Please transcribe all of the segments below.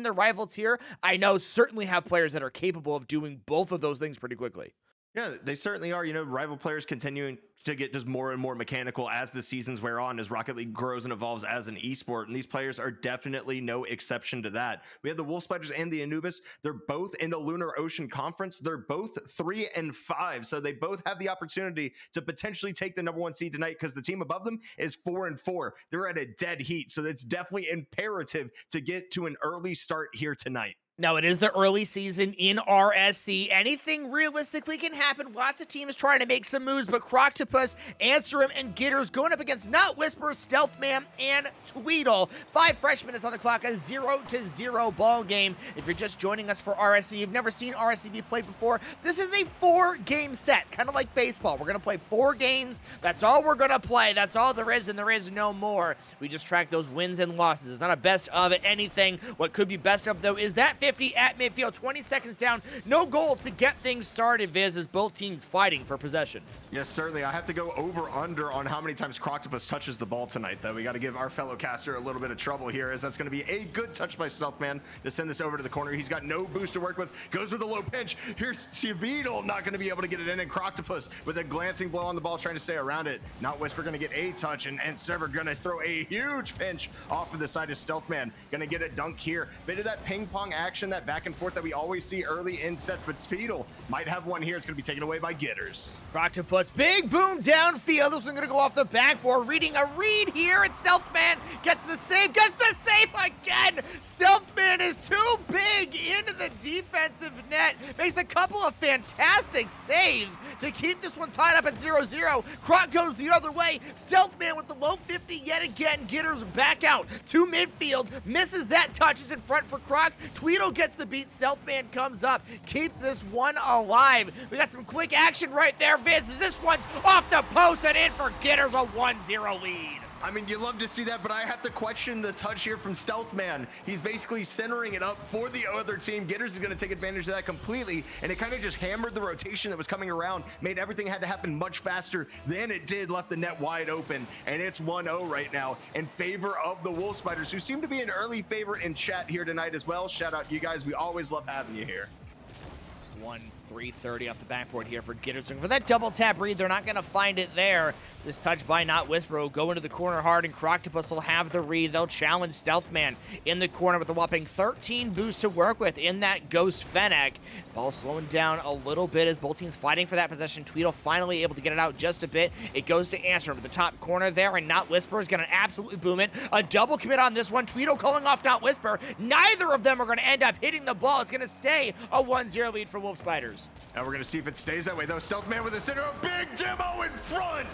the rival tier, I know certainly have players that are capable of doing both of those things pretty quickly. Yeah, they certainly are. Rival players continuing to get just more and more mechanical as the seasons wear on, as Rocket League grows and evolves as an esport. And these players are definitely no exception to that. We have the Wolf Spiders and the Anubis. They're both in the Lunar Ocean Conference. They're both 3 and 5. So they both have the opportunity to potentially take the #1 seed tonight, because the team above them is 4 and 4. They're at a dead heat. So it's definitely imperative to get to an early start here tonight. Now, it is the early season in RSC. Anything realistically can happen. Lots of teams trying to make some moves, but Croctopus, Answerim, and Gitters going up against Not Whisper, Stealthman, and Tweedle. 5 fresh minutes on the clock, a 0-0 ball game. If you're just joining us for RSC, you've never seen RSC be played before, this is a 4-game set, kind of like baseball. We're going to play 4 games. That's all we're going to play. That's all there is, and there is no more. We just track those wins and losses. It's not a best of anything. What could be best of, though, is that 50 at midfield, 20 seconds down, no goal to get things started, Viz, as both teams fighting for possession. Yes, certainly. I have to go over-under on how many times Croctopus touches the ball tonight, though. We got to give our fellow caster a little bit of trouble here, as that's going to be a good touch by Stealthman to send this over to the corner. He's got no boost to work with, goes with a low pinch. Here's Tweedle, not going to be able to get it in, and Croctopus with a glancing blow on the ball, trying to stay around it. Not Whisper going to get a touch, and Server going to throw a huge pinch off of the side of Stealthman. Going to get a dunk here. Bit of that ping-pong action, that back and forth that we always see early in sets, but Tweedle might have one here. It's going to be taken away by Gitters. Croctopus, big boom downfield. This one's going to go off the backboard. Reading a read here, and Stealthman gets the save again. Stealthman is too big into the defensive net. Makes a couple of fantastic saves to keep this one tied up at 0-0. Croc goes the other way. Stealthman with the low 50 yet again. Gitters back out to midfield. Misses that touch. Is in front for Croc. Tweedle gets the beat. Stealthman comes up. Keeps this one alive. We got some quick action right there. Viz, this one's off the post and in for Gitters, a 1-0 lead. I mean, you love to see that, but I have to question the touch here from Stealthman. He's basically centering it up for the other team. Gitters is going to take advantage of that completely, and it kind of just hammered the rotation that was coming around, made everything had to happen much faster than it did, left the net wide open, and it's 1-0 right now in favor of the Wolf Spiders, who seem to be an early favorite in chat here tonight as well. Shout out to you guys. We always love having you here. 3:30 off the backboard here for Gitters. For that double tap read, they're not going to find it there. This touch by Not Whisper will go into the corner hard, and Croctopus will have the read. They'll challenge Stealthman in the corner with a whopping 13 boost to work with in that Ghost Fennec. Ball slowing down a little bit as both teams fighting for that possession. Tweedle finally able to get it out just a bit. It goes to Answerim at the top corner there, and Not Whisper is going to absolutely boom it. A double commit on this one. Tweedle calling off Not Whisper. Neither of them are going to end up hitting the ball. It's going to stay a 1-0 lead for Wolf Spiders. Now we're going to see if it stays that way, though. Stealthman with a center, a big demo in front.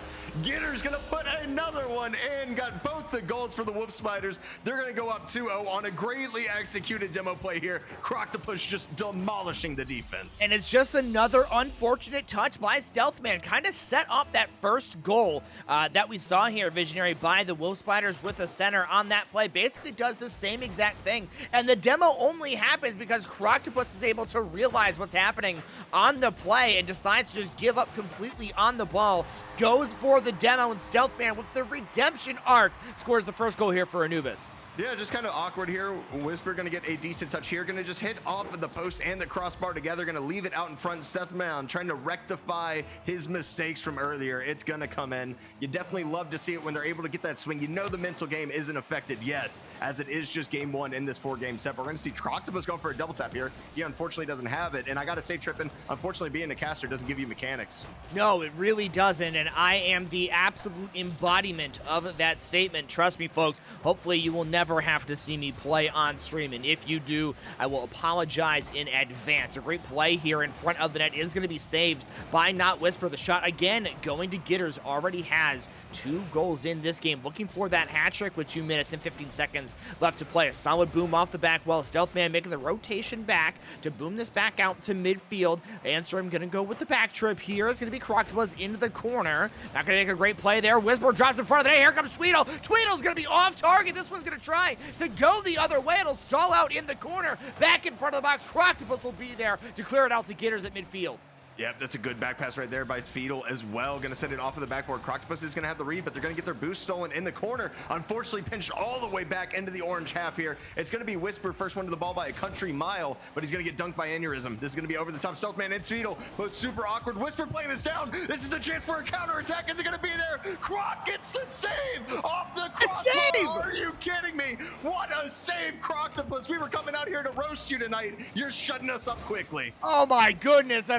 Gitters going to put another one in. Got both the goals for the Wolf Spiders. They're going to go up 2-0 on a greatly executed demo play here. Croctopus just demolishing the defense. And it's just another unfortunate touch by Stealthman. Kind of set up that first goal that we saw here, Visionary, by the Wolf Spiders with the center on that play. Basically does the same exact thing. And the demo only happens because Croctopus is able to realize what's happening on the play and decides to just give up completely on the ball. Goes for the demo, and Stealthman with the redemption arc scores the first goal here for Anubis. Yeah, just kind of awkward here. Whisper going to get a decent touch here. Going to just hit off of the post and the crossbar together. Going to leave it out in front. Stealthman trying to rectify his mistakes from earlier. It's going to come in. You definitely love to see it when they're able to get that swing. You know the mental game isn't affected yet, as it is just game 1 in this 4-game set. But we're going to see Croctopus going for a double tap here. He unfortunately doesn't have it. And I got to say, Trippin, unfortunately being a caster doesn't give you mechanics. No, it really doesn't. And I am the absolute embodiment of that statement. Trust me, folks. Hopefully you will never have to see me play on stream, and if you do, I will apologize in advance. A great play here in front of the net is going to be saved by Not Whisper. The shot again going to Gitters. Already has 2 goals in this game. Looking for that hat trick with 2 minutes and 15 seconds left to play. A solid boom off the back wall. Stealthman making the rotation back to boom this back out to midfield. Answerim going to go with the back trip here. It's going to be Croctopus into the corner. Not going to make a great play there. Whisper drops in front of the net. Here comes Tweedle. Tweedle's going to be off target. This one's going to try to go the other way. It'll stall out in the corner. Back in front of the box. Croctopus will be there to clear it out to Gitters at midfield. Yep, that's a good back pass right there by Fetal as well. Gonna send it off of the backboard. Croctopus is gonna have the read, but they're gonna get their boost stolen in the corner. Unfortunately, pinched all the way back into the orange half here. It's gonna be Whisper, first one to the ball by a country mile, but he's gonna get dunked by Aneurysm. This is gonna be over the top. Stealthman and Fetal, but super awkward. Whisper playing this down. This is the chance for a counter attack. Is it gonna be there? Croc gets the save off the crossbar. Are you kidding me? What a save, Croctopus. We were coming out here to roast you tonight. You're shutting us up quickly. Oh my goodness,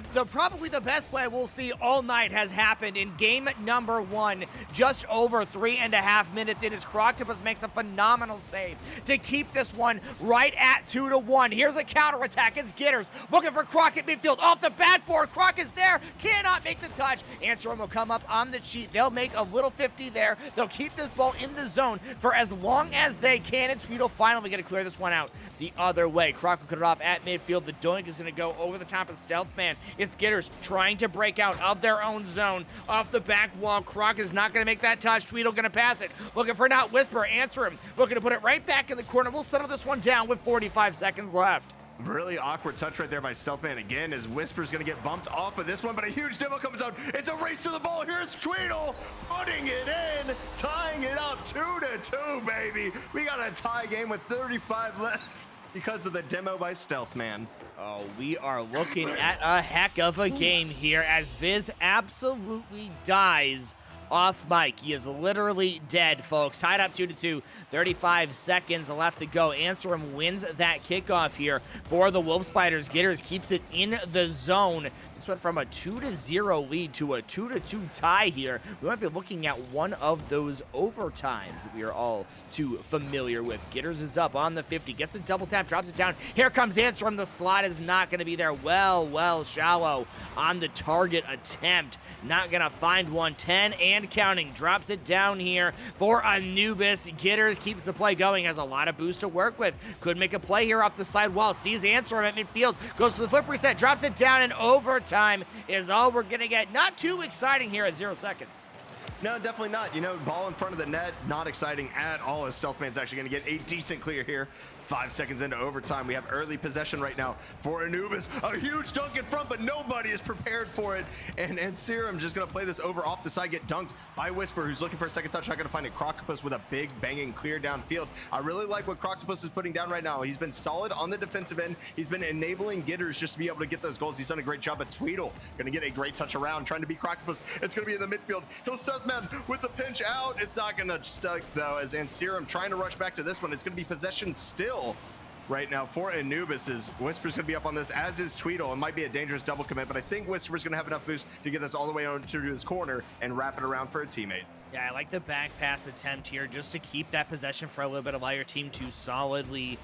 probably the best play we'll see all night has happened in game number 1, just over 3.5 minutes in, as Croctopus makes a phenomenal save to keep this one right at 2-1. Here's a counterattack. It's Gitters looking for Croc at midfield. Off the backboard, Croc is there, cannot make the touch. Answer will come up on the cheat. They'll make a little 50 there. They'll keep this ball in the zone for as long as they can, and Tweedle finally going to clear this one out the other way. Croc will cut it off at midfield. The doink is going to go over the top of Stealthman. It's Gitters trying to break out of their own zone off the back wall. Croc is not going to make that touch. Tweedle going to pass it. Looking for Not Whisper. Answer him. Looking to put it right back in the corner. We'll settle this one down with 45 seconds left. Really awkward touch right there by Stealthman again, as Whisper's gonna get bumped off of this one, but a huge demo comes out. It's a race to the ball. Here's Tweedle putting it in, tying it up 2-2, baby. We got a tie game with 35 left because of the demo by Stealthman. Oh, we are looking at a heck of a game here, as Viz absolutely dies off mic. He is literally dead, folks. Tied up 2-2. 35 seconds left to go. Answerim wins that kickoff here for the Wolf Spiders. Gitters keeps it in the zone. This went from a 2-0 lead to a 2-2 tie here. We might be looking at one of those overtimes that we are all too familiar with. Gitters is up on the 50, gets a double tap, drops it down. Here comes Answerim. The slot is not going to be there. Well shallow on the target attempt. Not going to find one. 10 and counting. Drops it down here for Anubis. Gitters keeps the play going. Has a lot of boost to work with. Could make a play here off the side wall. Sees Answerim at midfield. Goes to the flip reset. Drops it down, and overtime is all we're going to get. Not too exciting here at 0 seconds. No, definitely not. You know, ball in front of the net, not exciting at all, as Stealthman's actually going to get a decent clear here. 5 seconds into overtime. We have early possession right now for Anubis. A huge dunk in front, but nobody is prepared for it. And Serum just going to play this over off the side, get dunked by Whisper, who's looking for a second touch. Not going to find it. Croctopus with a big banging clear downfield. I really like what Croctopus is putting down right now. He's been solid on the defensive end. He's been enabling Gitters just to be able to get those goals. He's done a great job at Tweedle. Going to get a great touch around, trying to beat Croctopus. It's going to be in the midfield. He'll Stealthman with the pinch out. It's not going to stuck, though, as Serum trying to rush back to this one. It's going to be possession still right now for Anubis. Whisper's going to be up on this, as is Tweedle. It might be a dangerous double commit, but I think Whisper's going to have enough boost to get this all the way on to his corner and wrap it around for a teammate. Yeah, I like the back pass attempt here just to keep that possession for a little bit, allow your team to solidly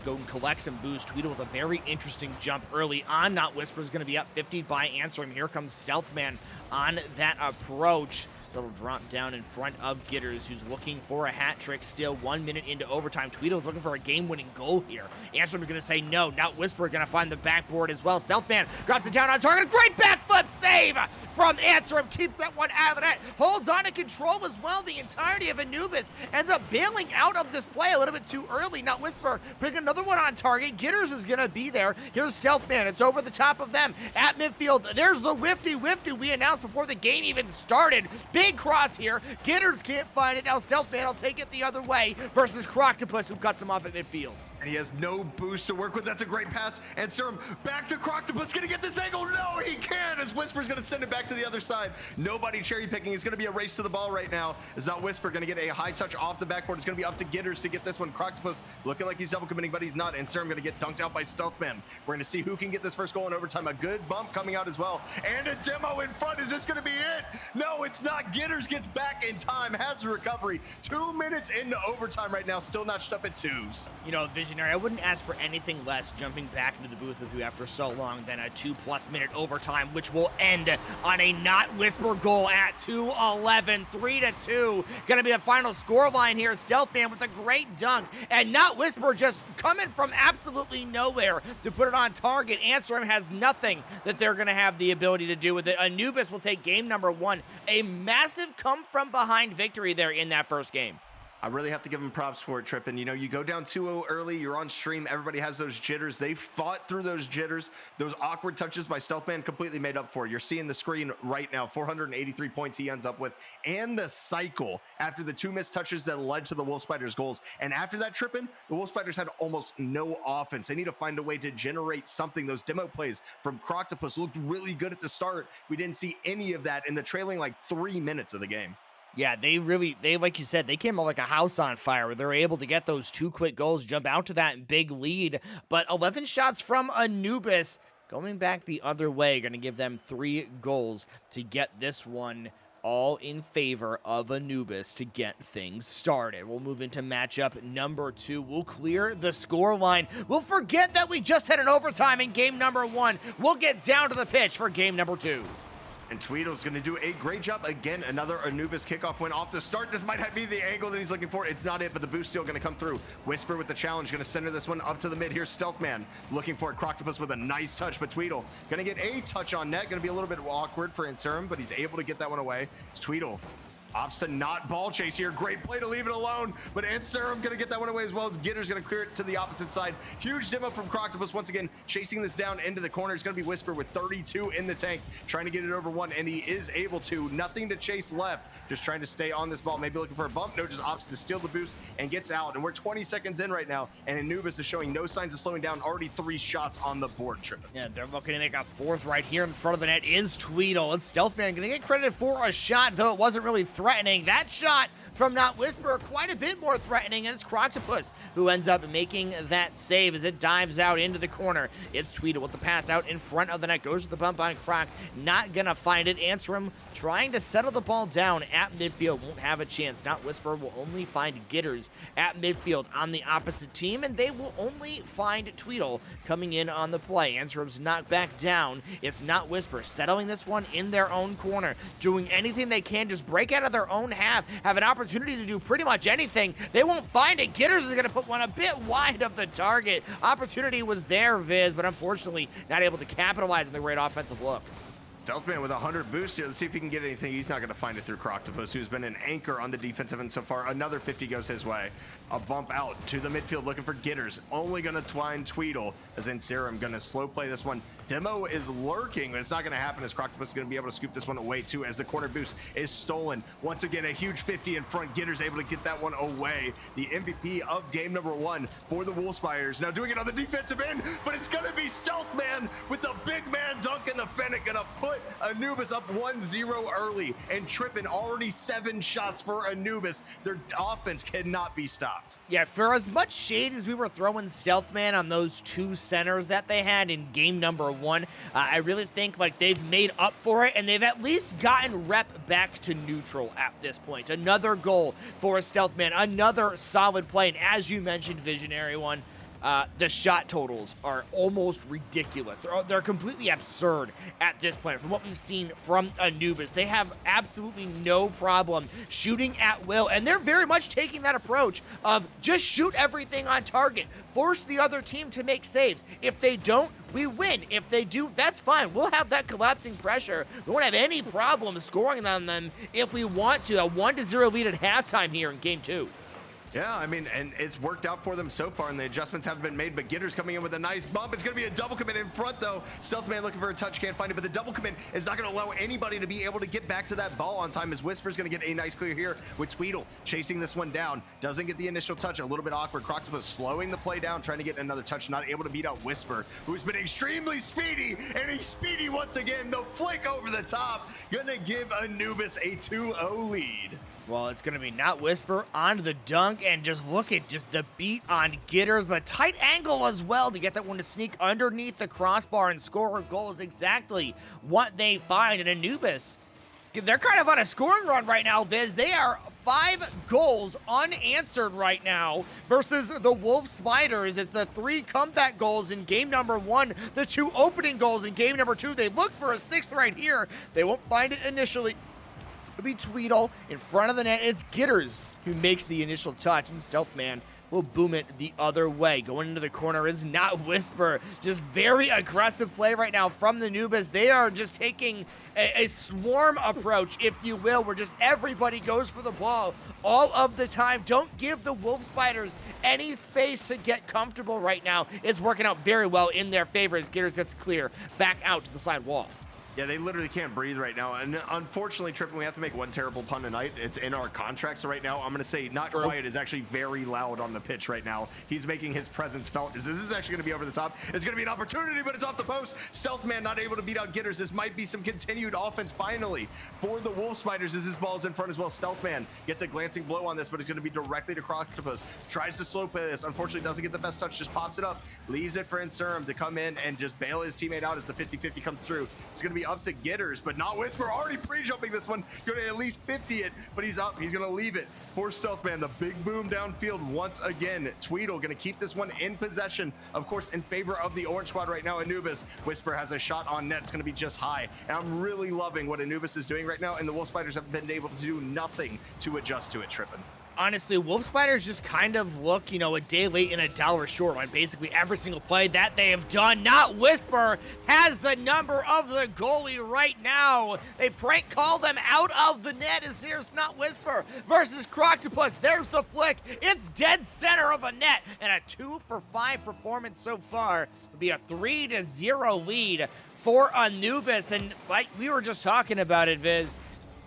go and collect some boost. Tweedle with a very interesting jump early on. Not Whisper's going to be up 50 by Answerim. Here comes Stealthman on that approach. Little drop down in front of Gitters, who's looking for a hat trick still. 1 minute into overtime. Tweedle's looking for a game-winning goal here. Answerim's going to say no. Not Whisper going to find the backboard as well. Stealthman drops it down on target. Great backflip save from Answerim. Keeps that one out of the net. Holds on to control as well. The entirety of Anubis ends up bailing out of this play a little bit too early. Not Whisper putting another one on target. Gitters is going to be there. Here's Stealthman. It's over the top of them at midfield. There's the whifty we announced before the game even started. Big cross here. Gitters can't find it. Now Stealthman will take it the other way versus Croctopus, who cuts him off at midfield. And he has no boost to work with. That's a great pass. And Serum back to Croctopus. Gonna get this angle. No, he can't, as Whisper's gonna send it back to the other side. Nobody cherry picking. It's gonna be a race to the ball right now. It's not Whisper gonna get a high touch off the backboard. It's gonna be up to Gitters to get this one. Croctopus looking like he's double committing, but he's not. And Serum gonna get dunked out by Stealthman. We're gonna see who can get this first goal in overtime. A good bump coming out as well. And a demo in front. Is this gonna be it? No, it's not. Gitters gets back in time, has a recovery. 2 minutes into overtime right now, still notched up at 2s. You know, Visionary, I wouldn't ask for anything less jumping back into the booth with you after so long than a 2+ minute overtime, which will end on a Not Whisper goal at 2:11, 3-2. Gonna be the final score line here. Stealthman with a great dunk, and Not Whisper just coming from absolutely nowhere to put it on target. Answerim has nothing that they're gonna have the ability to do with it. Anubis will take game number 1. A massive come from behind victory there in that first game. I really have to give him props for it, Trippin. You know, you go down 2-0 early, you're on stream, everybody has those jitters. They fought through those jitters. Those awkward touches by Stealthman completely made up for it. You're seeing the screen right now, 483 points he ends up with, and the cycle after the 2 missed touches that led to the Wolf Spiders goals. And after that, Trippin, the Wolf Spiders had almost no offense. They need to find a way to generate something. Those demo plays from Croctopus looked really good at the start. We didn't see any of that in the trailing like 3 minutes of the game. Yeah, they like you said, they came out like a house on fire where they're able to get those 2 quick goals, jump out to that big lead. But 11 shots from Anubis going back the other way, going to give them 3 goals to get this one all in favor of Anubis to get things started. We'll move into matchup number 2. We'll clear the score line. We'll forget that we just had an overtime in game number 1. We'll get down to the pitch for game number 2. And Tweedle's going to do a great job. Again, another Anubis kickoff win off the start. This might be the angle that he's looking for. It's not it, but the boost still going to come through. Whisper with the challenge, going to center this one up to the mid. Here's Stealthman looking for it. Croctopus with a nice touch, but Tweedle going to get a touch on net. Going to be a little bit awkward for Anserum, but he's able to get that one away. It's Tweedle. Opts to not ball chase here. Great play to leave it alone, but Anserum gonna get that one away as well as Gitter's gonna clear it to the opposite side. Huge demo from Croctopus once again, chasing this down into the corner. It's gonna be Whisper with 32 in the tank, trying to get it over 1, and he is able to. Nothing to chase left, just trying to stay on this ball, maybe looking for a bump. No, just opts to steal the boost and gets out. And we're 20 seconds in right now, and Anubis is showing no signs of slowing down. Already 3 shots on the board, Trippin. Yeah, they're looking to make a 4th right here in front of the net is Tweedle. And Stealthman gonna get credited for a shot, though it wasn't really threatening. That shot from not Whisper, quite a bit more threatening, and it's Croctopus who ends up making that save as it dives out into the corner. It's Tweedle with the pass out in front of the net, goes to the bump on Croc, not gonna find it. Anserum trying to settle the ball down at midfield, won't have a chance. Not Whisper will only find Gitters at midfield on the opposite team, and they will only find Tweedle coming in on the play. Anserum's knocked back down. It's not Whisper settling this one in their own corner, doing anything they can, just break out of their own half, have an opportunity to do pretty much anything. They won't find it. Gitters is going to put one a bit wide of the target. Opportunity was there, Viz, but unfortunately not able to capitalize on the great offensive look. Stealthman with 100 boost here. Let's see if he can get anything. He's not going to find it through Croctopus, who's been an anchor on the defensive end so far. Another 50 goes his way. A bump out to the midfield looking for Gitters. Only going to twine Tweedle as Anserum going to slow play this one. Demo is lurking, but it's not going to happen as Croctopus is going to be able to scoop this one away too as the corner boost is stolen. Once again, a huge 50 in front. Gitters able to get that one away. The MVP of game number 1 for the Wolfspires. Now doing it on the defensive end, but it's going to be Stealthman with the big man dunk in the Fennec. Going to put Anubis up 1-0 early, and Trippin already 7 shots for Anubis. Their offense cannot be stopped. Yeah, for as much shade as we were throwing Stealthman on those 2 centers that they had in game number 1, I really think like they've made up for it, and they've at least gotten rep back to neutral at this point. Another goal for Stealthman, another solid play, and as you mentioned, Visionary One, the shot totals are almost ridiculous. They're completely absurd at this point. From what we've seen from Anubis, they have absolutely no problem shooting at will, and they're very much taking that approach of just shoot everything on target, force the other team to make saves. If they don't, we win. If they do, that's fine. We'll have that collapsing pressure. We won't have any problem scoring on them if we want to. A 1-0 lead at halftime here in game 2. Yeah, I mean, and it's worked out for them so far, and the adjustments haven't been made, but Gitter's coming in with a nice bump. It's going to be a double commit in front, though. Stealthman looking for a touch, can't find it, but the double commit is not going to allow anybody to be able to get back to that ball on time, as Whisper's going to get a nice clear here with Tweedle chasing this one down. Doesn't get the initial touch, a little bit awkward. Croctopus slowing the play down, trying to get another touch, not able to beat out Whisper, who's been extremely speedy, and he's speedy once again. The flick over the top, going to give Anubis a 2-0 lead. Well, it's going to be not Whisper onto the dunk, and just look at just the beat on Gitters. The tight angle as well to get that one to sneak underneath the crossbar and score a goal is exactly what they find. And Anubis, they're kind of on a scoring run right now, Viz. They are 5 goals unanswered right now versus the Wolf Spiders. It's the 3 comeback goals in game number 1, the 2 opening goals in game number 2. They look for a 6th right here. They won't find it initially. It'll be Tweedle in front of the net. It's Gitters who makes the initial touch, and Stealthman will boom it the other way. Going into the corner is not Whisper. Just very aggressive play right now from the Anubis. They are just taking a swarm approach, if you will, where just everybody goes for the ball all of the time. Don't give the Wolf Spiders any space to get comfortable right now. It's working out very well in their favor as Gitters gets clear back out to the side wall. Yeah, they literally can't breathe right now. And unfortunately, Trippin, we have to make one terrible pun tonight. It's in our contract. So right now, I'm going to say Not Quiet is actually very loud on the pitch right now. He's making his presence felt. This is actually going to be over the top. It's going to be an opportunity, but it's off the post. Stealth Man not able to beat out Gitters. This might be some continued offense finally for the Wolf Spiders as this ball's in front as well. Stealth Man gets a glancing blow on this, but it's going to be directly to Croctopus. Tries to slow play this. Unfortunately, doesn't get the best touch. Just pops it up. Leaves it for Insurum to come in and just bail his teammate out as the 50-50 comes through. It's going to be up to Gitters, but not Whisper. Already pre-jumping this one. Going to at least 50 it, but he's up. He's going to leave it for Stealth Man. The big boom downfield once again. Tweedle going to keep this one in possession, of course, in favor of the Orange Squad right now. Anubis. Whisper has a shot on net. It's going to be just high. And I'm really loving what Anubis is doing right now, and the Wolf Spiders have been able to do nothing to adjust to it, Trippin. Honestly, Wolf Spiders just kind of look, you know, a day late and a dollar short on basically every single play that they have done. Not Whisper has the number of the goalie right now. They prank call them out of the net as here's Not Whisper versus Croctopus. There's the flick. It's dead center of the net, and a 2-for-5 performance so far. It'll be a 3-0 lead for Anubis, and like we were just talking about it, Viz,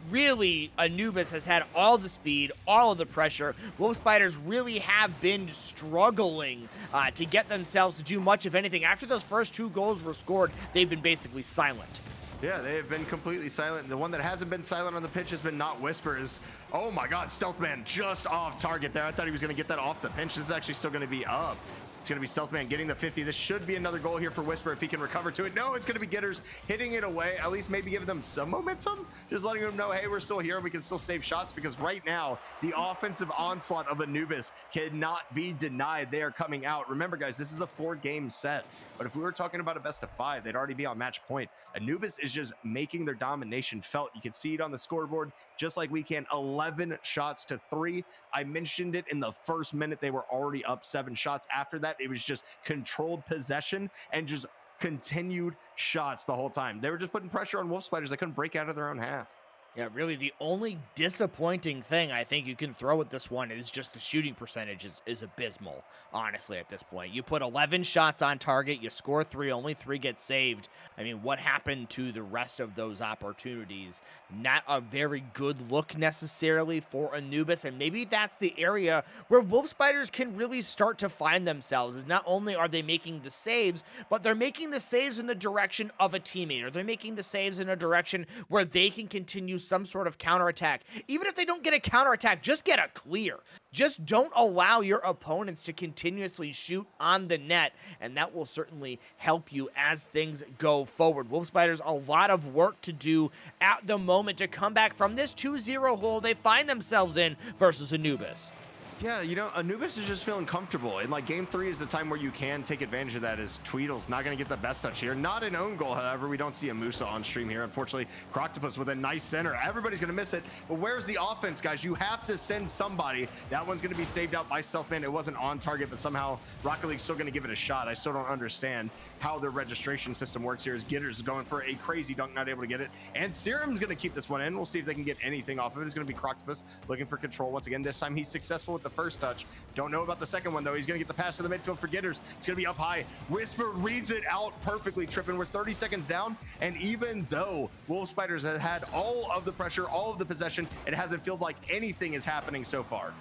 really, Anubis has had all the speed, all of the pressure. Wolf Spiders really have been struggling to get themselves to do much of anything. After those first 2 goals were scored, they've been basically silent. Yeah, they have been completely silent. The one that hasn't been silent on the pitch has been Not Whisper. Oh my God, Stealth Man just off target there. I thought he was going to get that off the pinch. This is actually still going to be up. It's going to be Stealth Man getting the 50. This should be another goal here for Whisper if he can recover to it. No, it's going to be Gitters hitting it away, at least maybe giving them some momentum. Just letting them know, hey, we're still here. We can still save shots, because right now, the offensive onslaught of Anubis cannot be denied. They are coming out. Remember, guys, this is a 4-game set. But if we were talking about a best of 5, they'd already be on match point. Anubis is just making their domination felt. You can see it on the scoreboard, just like we can. 11 shots to 3. I mentioned it in the first minute. They were already up 7 shots. After that, it was just controlled possession and just continued shots the whole time. They were just putting pressure on Wolf Spiders. They couldn't break out of their own half. Yeah, really, the only disappointing thing I think you can throw at this one is just the shooting percentage is abysmal, honestly, at this point. You put 11 shots on target, you score 3, only 3 get saved. I mean, what happened to the rest of those opportunities? Not a very good look necessarily for Anubis, and maybe that's the area where Wolf Spiders can really start to find themselves, is not only are they making the saves, but they're making the saves in the direction of a teammate, or they're making the saves in a direction where they can continue some sort of counterattack. Even if they don't get a counterattack, just get a clear. Just don't allow your opponents to continuously shoot on the net, and that will certainly help you as things go forward. Wolf Spiders, a lot of work to do at the moment to come back from this 2-0 hole they find themselves in versus Anubis. Yeah, you know, Anubis is just feeling comfortable. And like game 3 is the time where you can take advantage of that, as Tweedle's not going to get the best touch here. Not an own goal, however. We don't see a Musa on stream here. Unfortunately, Croctopus with a nice center. Everybody's going to miss it. But where's the offense, guys? You have to send somebody. That one's going to be saved out by Stealth Man. It wasn't on target, but somehow Rocket League's still going to give it a shot. I still don't understand how their registration system works here, as Gitters is going for a crazy dunk, not able to get it. And Serum's going to keep this one in. We'll see if they can get anything off of it. It's going to be Croctopus looking for control once again. This time he's successful with the first touch. Don't know about the second one, though. He's going to get the pass to the midfield for Gitters. It's going to be up high. Whisper reads it out perfectly, Trippin. We're 30 seconds down, and even though Wolf Spiders have had all of the pressure, all of the possession, it hasn't felt like anything is happening so far.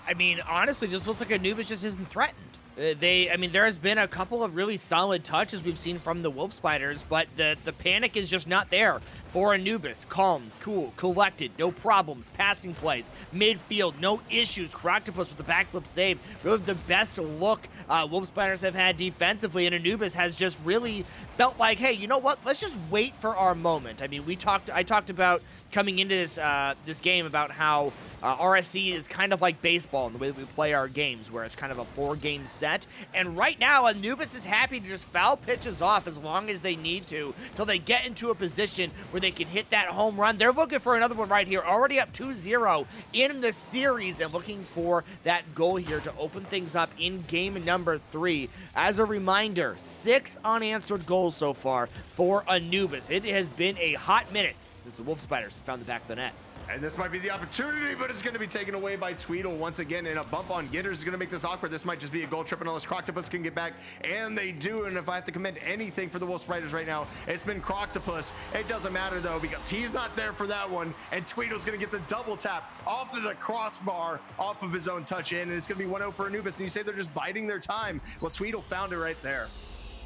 I mean, honestly, just looks like Anubis just isn't threatened. I mean, there has been a couple of really solid touches we've seen from the Wolf Spiders, but the panic is just not there for Anubis. Calm, cool, collected, no problems, passing plays, midfield, no issues. Croctopus with the backflip save, really the best look Wolf Spiders have had defensively, and Anubis has just really felt like, hey, you know what? Let's just wait for our moment. I mean, I talked about coming into this game about how RSC is kind of like baseball in the way that we play our games, where it's kind of a 4-game set. set. And right now, Anubis is happy to just foul pitches off as long as they need to till they get into a position where they can hit that home run. They're looking for another one right here, already up 2-0 in the series and looking for that goal here to open things up in game number 3. As a reminder, 6 unanswered goals so far for Anubis. It has been a hot minute since the Wolf Spiders found the back of the net. And this might be the opportunity, but it's going to be taken away by Tweedle once again. And a bump on Gitters is going to make this awkward. This might just be a goal trip unless Croctopus can get back. And they do. And if I have to commend anything for the Wolf Spiders right now, it's been Croctopus. It doesn't matter, though, because he's not there for that one. And Tweedle's going to get the double tap off of the crossbar, off of his own touch in. And it's going to be 1-0 for Anubis. And you say they're just biding their time. Well, Tweedle found it right there.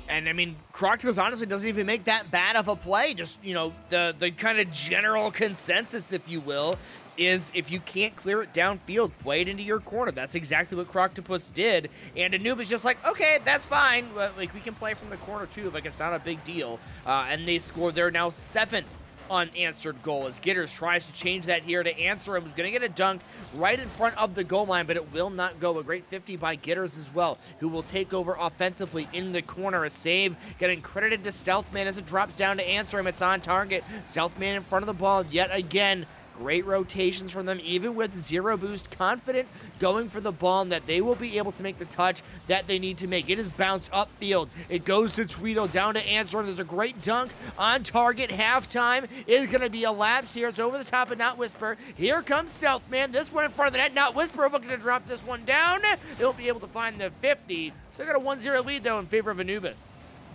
And I mean, Croctopus honestly doesn't even make that bad of a play. Just, you know, the kind of general consensus, if you will, is if you can't clear it downfield, play it into your corner. That's exactly what Croctopus did. And Anubis just like, okay, that's fine. Like, we can play from the corner too. Like, it's not a big deal. And they score their now 7th unanswered goal as Gitters tries to change that here to answer him. He's going to get a dunk right in front of the goal line, but it will not go. A great 50 by Gitters as well, who will take over offensively in the corner. A save getting credited to Stealthman as it drops down to answer him. It's on target. Stealthman in front of the ball yet again. Great rotations from them, even with 0 boost, confident going for the ball and that they will be able to make the touch that they need to make. It is bounced upfield. It goes to Tweedle, down to answer. There's a great dunk on target. Halftime is going to be a lapse here. It's over the top of Not Whisper. Here comes Stealthman. This one in front of the net. Not Whisper looking to drop this one down. They'll be able to find the 50. Still got a 1-0 lead, though, in favor of Anubis.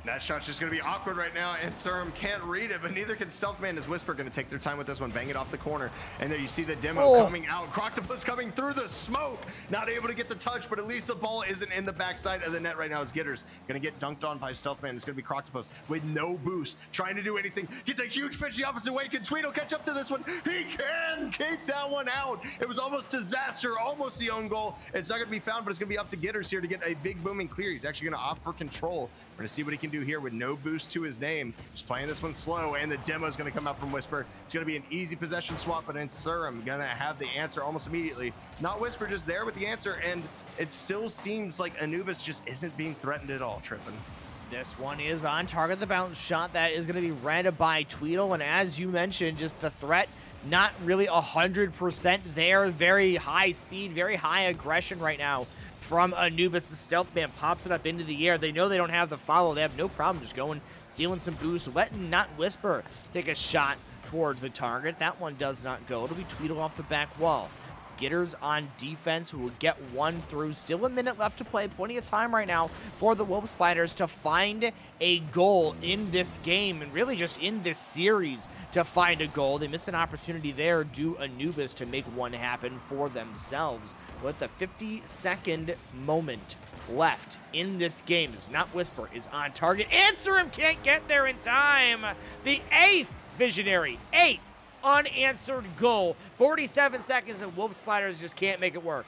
That shot's just going to be awkward right now, and Surm can't read it, but neither can Stealthman as Whisper going to take their time with this one, bang it off the corner. And there you see the demo coming out. Croctopus coming through the smoke, not able to get the touch, but at least the ball isn't in the backside of the net right now as Gitters going to get dunked on by Stealthman. It's going to be Croctopus with no boost, trying to do anything. Gets a huge pitch the opposite way. Can Tweedle catch up to this one? He can keep that one out. It was almost disaster, almost the own goal. It's not going to be found, but it's going to be up to Gitters here to get a big booming clear. He's actually going to opt for control. We're going to see what he can do here with no boost to his name. Just playing this one slow, and the demo is going to come out from Whisper. It's going to be an easy possession swap, but it's Surm going to have the answer almost immediately. Not Whisper, just there with the answer, and it still seems like Anubis just isn't being threatened at all, Trippin'. This one is on target, the bounce shot that is going to be read by Tweedle, and as you mentioned, just the threat not really 100% there. Very high speed, very high aggression right now from Anubis. The Stealthman pops it up into the air. They know they don't have the follow. They have no problem just going, stealing some boost, letting Not Whisper take a shot towards the target. That one does not go. It'll be Tweedle off the back wall. Gitters on defense, who will get one through. Still a minute left to play. Plenty of time right now for the Wolf Spiders to find a goal in this game, and really just in this series to find a goal. They missed an opportunity there due Anubis to make one happen for themselves. With the 52nd moment left in this game, is Not Whisper is on target. Answer him, can't get there in time. The 8th visionary, 8th unanswered goal. 47 seconds and Wolf Spiders just can't make it work.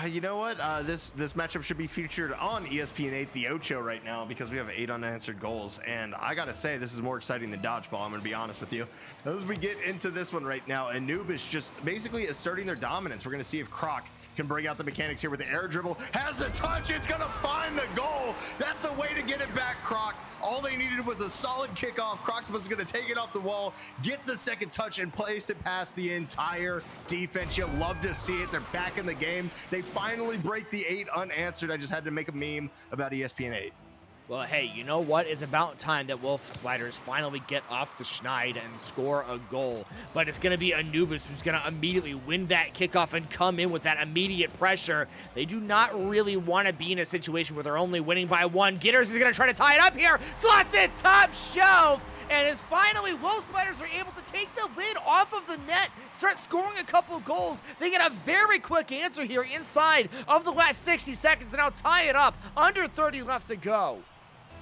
You know what? This matchup should be featured on ESPN8 The Ocho right now because we have 8 unanswered goals. And I got to say, this is more exciting than dodgeball. I'm going to be honest with you. As we get into this one right now, Anubis just basically asserting their dominance. We're going to see if Croc can bring out the mechanics here with the air dribble. Has the touch. It's going to find the goal. That's a way to get it back, Croc. All they needed was a solid kickoff. Croctopus is going to take it off the wall, get the second touch, and place it past the entire defense. You love to see it. They're back in the game. They finally break the 8 unanswered. I just had to make a meme about ESPN8. Well, hey, you know what? It's about time that Wolf Spiders finally get off the schneid and score a goal. But it's going to be Anubis who's going to immediately win that kickoff and come in with that immediate pressure. They do not really want to be in a situation where they're only winning by 1. Gitters is going to try to tie it up here. Slots it top shelf. And as finally Wolf Spiders are able to take the lid off of the net, start scoring a couple of goals. They get a very quick answer here inside of the last 60 seconds, and now tie it up. Under 30 left to go.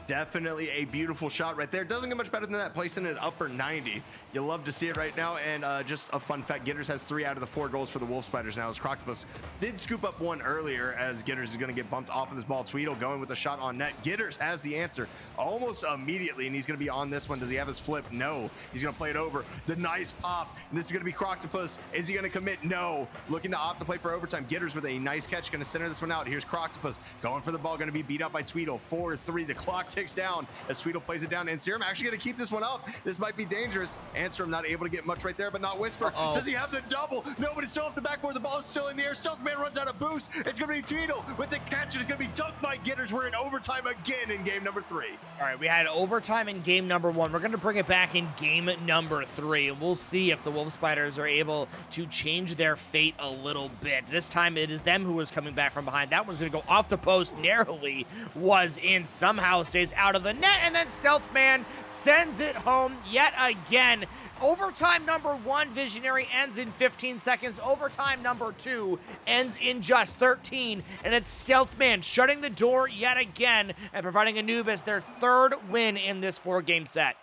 Definitely a beautiful shot right there. Doesn't get much better than that, placing an upper 90. You'll love to see it right now. And just a fun fact, Gitters has 3 out of the 4 goals for the Wolf Spiders now, as Croctopus did scoop up one earlier, as Gitters is going to get bumped off of this ball. Tweedle going with a shot on net. Gitters has the answer almost immediately, and he's going to be on this one. Does he have his flip? No. He's going to play it over. The nice pop. And this is going to be Croctopus. Is he going to commit? No. Looking to opt to play for overtime. Gitters with a nice catch. Going to center this one out. Here's Croctopus going for the ball. Going to be beat up by Tweedle. 4-3. The clock ticks down as Tweedle plays it down. And Serum actually going to keep this one up. This might be dangerous. Answerum not able to get much right there, but not Whisper. Does he have the double? No, but it's still off the backboard. The ball is still in the air. Stealthman runs out of boost. It's going to be Tweedle with the catch. It's going to be dunked by Gitters. We're in overtime again in game number 3. All right, we had overtime in game number 1. We're going to bring it back in game number 3, and we'll see if the Wolf Spiders are able to change their fate a little bit. This time it is them who is coming back from behind. That one's going to go off the post narrowly, was in, somehow stays out of the net, and then Stealthman sends it home yet again. Overtime number 1, Visionary, ends in 15 seconds. Overtime number 2 ends in just 13. And it's Stealthman shutting the door yet again and providing Anubis their 3rd win in this 4-game set.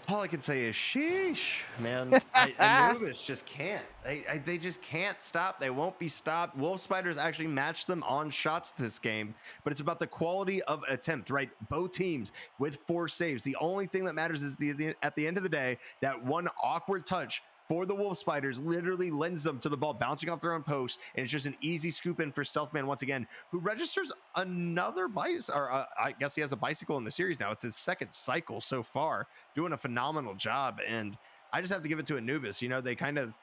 All I can say is sheesh, man. Anubis just can't. They just can't stop. They won't be stopped. Wolf Spiders actually matched them on shots this game, but it's about the quality of attempt, right? Both teams with 4 saves. The only thing that matters is at the end of the day, that one awkward touch for the Wolf Spiders literally lends them to the ball bouncing off their own post, and it's just an easy scoop in for Stealthman once again, who registers another bicycle, or I guess he has a bicycle in the series now. It's his 2nd cycle so far, doing a phenomenal job, and I just have to give it to Anubis. You know, they kind of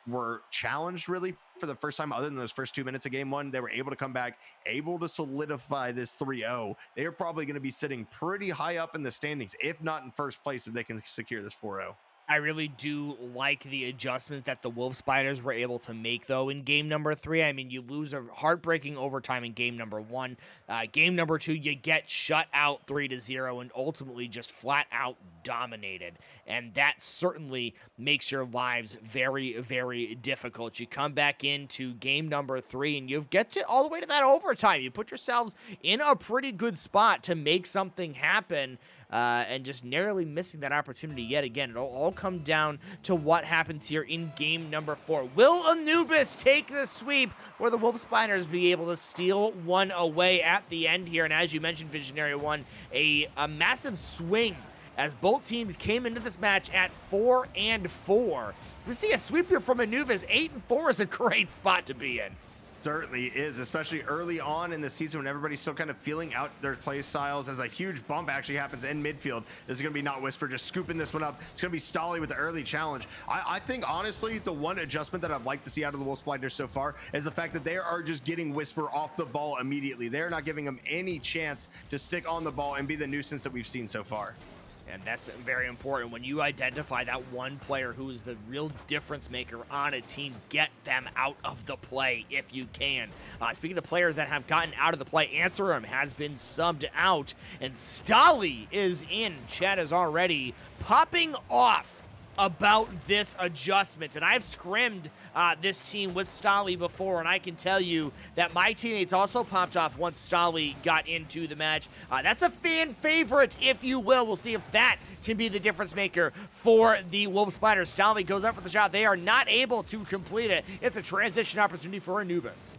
were challenged really for the first time, other than those first 2 minutes of game 1. They were able to come back, able to solidify this 3-0. They are probably going to be sitting pretty high up in the standings, if not in first place, if they can secure this 4-0. I really do like the adjustment that the Wolf Spiders were able to make, though, in game number 3. I mean, you lose a heartbreaking overtime in game number 1. Game number 2, you get shut out 3-0 and ultimately just flat out dominated. And that certainly makes your lives very, very difficult. You come back into game number 3 and you get to all the way to that overtime. You put yourselves in a pretty good spot to make something happen. And just narrowly missing that opportunity yet again. It'll all come down to what happens here in game number 4. Will Anubis take the sweep, or the Wolf Spiders be able to steal one away at the end here? And as you mentioned, Visionary won a massive swing as both teams came into this match at 4-4. We see a sweep here from Anubis. 8-4 is a great spot to be in. Certainly is, especially early on in the season when everybody's still kind of feeling out their play styles, as a huge bump actually happens in midfield. This is going to be not Whisper just scooping this one up. It's going to be Stolly with the early challenge. I think, honestly, the one adjustment that I'd like to see out of the Wolf Spiders so far is the fact that they are just getting Whisper off the ball immediately. They're not giving him any chance to stick on the ball and be the nuisance that we've seen so far. And that's very important. When you identify that one player who is the real difference maker on a team, get them out of the play if you can. Speaking of players that have gotten out of the play, Answerum has been subbed out, and Stolly is in. Chad is already popping off about this adjustment, and I've scrimmed this team with Stolly before, and I can tell you that my teammates also popped off once Stolly got into the match. That's a fan favorite, if you will. We'll see if that can be the difference maker for the Wolf Spiders. Stolly goes up for the shot. They are not able to complete it. It's a transition opportunity for Anubis.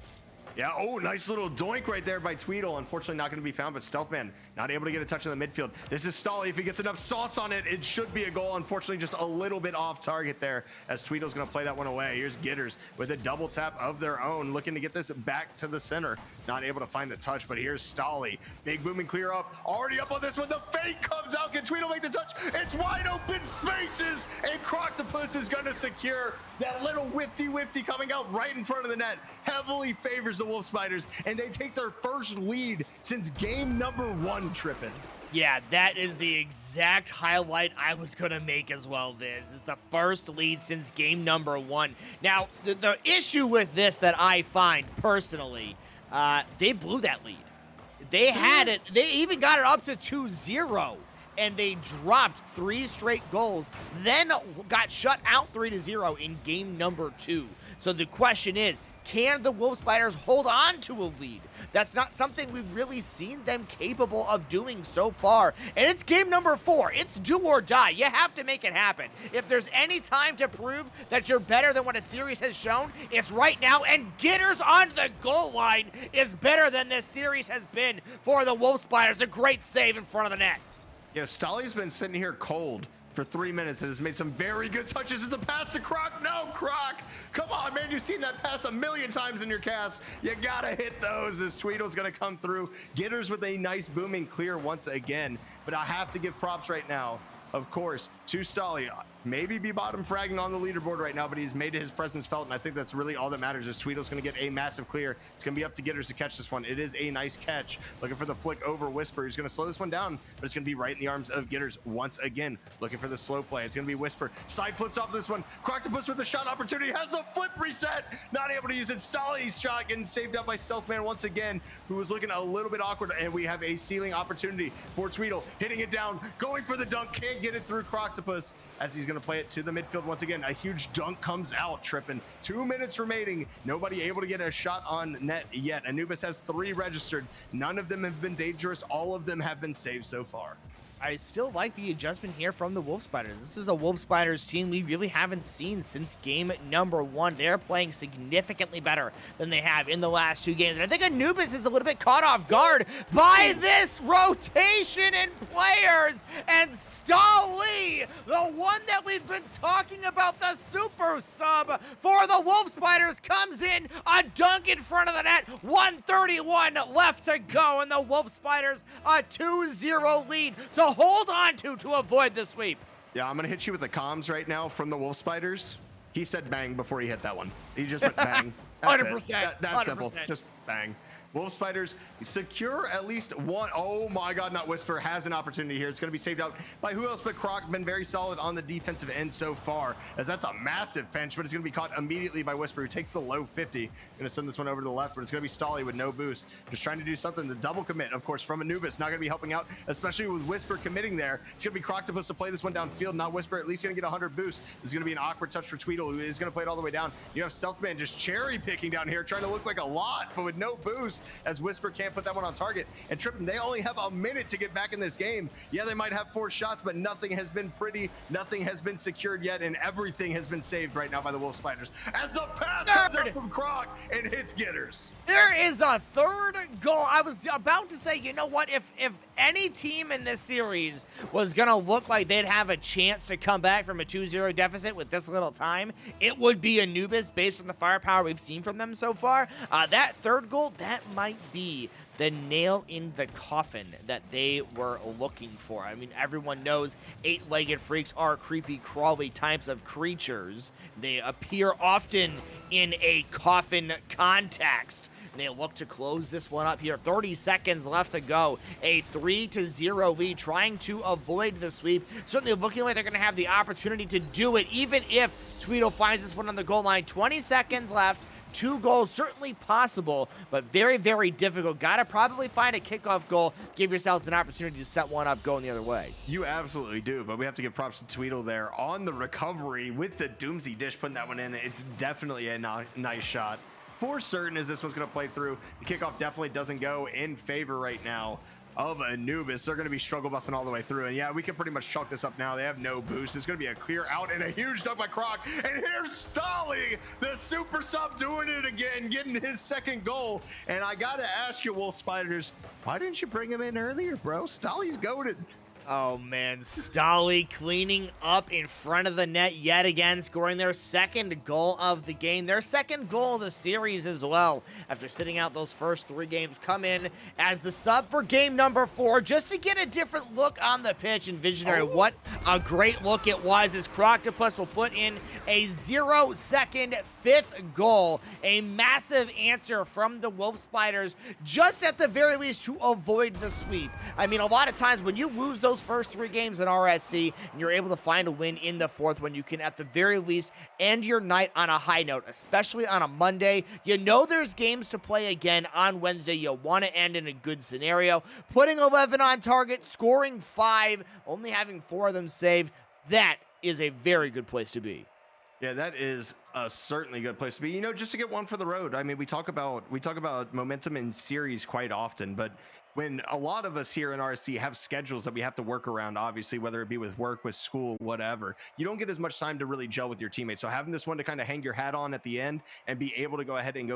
Yeah, oh, nice little doink right there by Tweedle. Unfortunately, not going to be found, but Stealthman not able to get a touch in the midfield. This is Stolly. If he gets enough sauce on it, it should be a goal. Unfortunately, just a little bit off target there as Tweedle's going to play that one away. Here's Gitters with a double tap of their own, looking to get this back to the center. Not able to find the touch, but here's Stolly. Big boom and clear up. Already up on this one. The fake comes out. Can Tweedle make the touch? It's wide open spaces, and Croctopus is going to secure that little whifty coming out right in front of the net. Heavily favors the Wolf Spiders, and they take their first lead since game number 1, Trippin'. Yeah, that is the exact highlight I was going to make as well, Viz. It's the first lead since game number 1. Now, the issue with this that I find personally, they blew that lead. They had it. They even got it up to 2-0. And they dropped 3 straight goals, then got shut out 3-0 in game number 2. So the question is, Can the Wolf Spiders hold on to a lead? That's not something we've really seen them capable of doing so far. And it's game number 4. It's do or die. You have to make it happen. If there's any time to prove that you're better than what a series has shown, it's right now. And Gitters on the goal line is better than this series has been for the Wolf Spiders. A great save in front of the net. Yeah, Stolly's been sitting here cold for 3 minutes and has made some very good touches. Is a pass to Croc? No, Croc! Come on, man, you've seen that pass a million times in your cast. You gotta hit those as Tweedle's gonna come through. Gitters with a nice booming clear once again. But I have to give props right now, of course, to Stolly. Maybe be bottom fragging on the leaderboard right now, but he's made his presence felt, and I think that's really all that matters. Is Tweedle's going to get a massive clear. It's going to be up to Gitters to catch this one. It is a nice catch. Looking for the flick over Whisper. He's going to slow this one down, but it's going to be right in the arms of Gitters once again. Looking for the slow play. It's going to be Whisper. Side flips off this one. Croctopus with the shot opportunity. Has the flip reset. Not able to use it. Stolly's shot getting saved up by Stealthman once again, who was looking a little bit awkward, and we have a ceiling opportunity for Tweedle. Hitting it down. Going for the dunk. Can't get it through Croctopus as he's going to play it to the midfield once again. A huge dunk comes out, tripping. 2 minutes remaining. Nobody able to get a shot on net yet. Anubis has 3 registered. None of them have been dangerous. All of them have been saved so far. I still like the adjustment here from the Wolf Spiders. This is a Wolf Spiders team we really haven't seen since game number 1. They're playing significantly better than they have in the last 2 games. And I think Anubis is a little bit caught off guard by this rotation in players. And Stolly, the one that we've been talking about, the super sub for the Wolf Spiders, comes in, a dunk in front of the net, 1:31 left to go, and the Wolf Spiders a 2-0 lead to hold on to avoid the sweep. Yeah, I'm gonna hit you with the comms right now from the Wolf Spiders. He said bang before he hit that one. He just went bang. That's 100%. That's 100%. simple. Just bang. Wolf Spiders secure at least one. Oh my God, not Whisper has an opportunity here. It's going to be saved out by who else but Croc. Been very solid on the defensive end so far, as that's a massive pinch, but it's going to be caught immediately by Whisper, who takes the low 50. Going to send this one over to the left, but it's going to be Stolly with no boost. Just trying to do something. The double commit, of course, from Anubis. Not going to be helping out, especially with Whisper committing there. It's going to be Croctopus to play this one downfield, not Whisper. At least going to get 100 boost. This is going to be an awkward touch for Tweedle, who is going to play it all the way down. You have Stealthman just cherry picking down here, trying to look like a lot, but with no boost, as Whisper can't put that one on target. And tripping, they only have a minute to get back in this game. Yeah, they might have 4 shots, but nothing has been pretty. Nothing has been secured yet, and everything has been saved right now by the Wolf Spiders. As the pass comes up from Croc and hits Gitters. There is a 3rd goal. I was about to say, you know what? If any team in this series was going to look like they'd have a chance to come back from a 2-0 deficit with this little time, it would be Anubis based on the firepower we've seen from them so far. That 3rd goal, that might be the nail in the coffin that they were looking for. I mean, everyone knows 8-legged freaks are creepy, crawly types of creatures. They appear often in a coffin context. They look to close this one up here. 30 seconds left to go. A 3-0 lead, trying to avoid the sweep. Certainly looking like they're going to have the opportunity to do it, even if Tweedle finds this one on the goal line. 20 seconds left. 2 goals, certainly possible, but very, very difficult. Got to probably find a kickoff goal. Give yourselves an opportunity to set one up going the other way. You absolutely do, but we have to give props to Tweedle there on the recovery with the Doomsy Dish, putting that one in. It's definitely a nice shot. For certain, as this one's going to play through, the kickoff definitely doesn't go in favor right now of Anubis. They're going to be struggle busting all the way through, and yeah, we can pretty much chalk this up now. They have no boost. It's going to be a clear out and a huge dunk by Croc, and here's Stolly, the super sub, doing it again, getting his 2nd goal. And I got to ask you, Wolf Spiders, why didn't you bring him in earlier, bro? Stolly's goated. Oh man, Stolly cleaning up in front of the net yet again, scoring their 2nd goal of the game, their 2nd goal of the series as well. After sitting out those first 3 games, come in as the sub for game number 4, just to get a different look on the pitch. And Visionary, what a great look it was, as Croctopus will put in a 0-second 5th goal. A massive answer from the Wolf Spiders, just at the very least to avoid the sweep. I mean, a lot of times when you lose those first 3 games in RSC and you're able to find a win in the 4th one, you can at the very least end your night on a high note, especially on a Monday. You know there's games to play again on Wednesday. You want to end in a good scenario. Putting 11 on target, scoring 5, only having 4 of them saved, that is a very good place to be. Yeah, that is a certainly good place to be. You know, just to get one for the road. I mean, we talk about momentum in series quite often, but when a lot of us here in RSC have schedules that we have to work around, obviously, whether it be with work, with school, whatever, you don't get as much time to really gel with your teammates. So having this one to kind of hang your hat on at the end and be able to go ahead and go